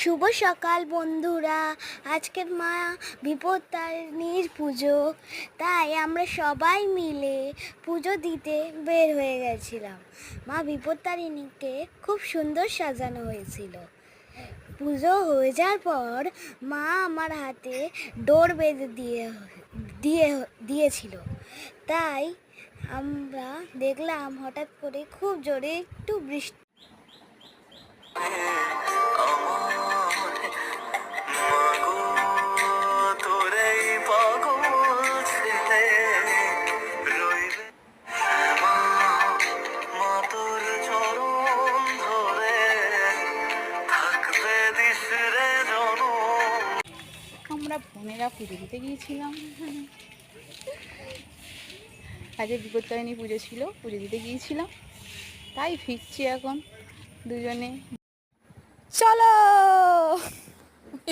শুভ সকাল বন্ধুরা। আজকের মা বিপত্তারিণীর পুজো, তাই আমরা সবাই মিলে পুজো দিতে বের হয়ে গেছিলাম। মা বিপত্তারিণীকে খুব সুন্দর সাজানো হয়েছিল। পুজো হয়ে যাওয়ার পর মা আমার হাতে ডোর বেঁধে দিয়েছিল। তাই আমরা দেখলাম হঠাৎ করে খুব জোরে একটু বৃষ্টি। আমরা বোনেরা পুজো দিতে গিয়েছিলাম। আজকে বিপত্তারিণী পুজো ছিল, পুজো দিতে গিয়েছিলাম, তাই ফিরছি এখন দুজনে। চলো।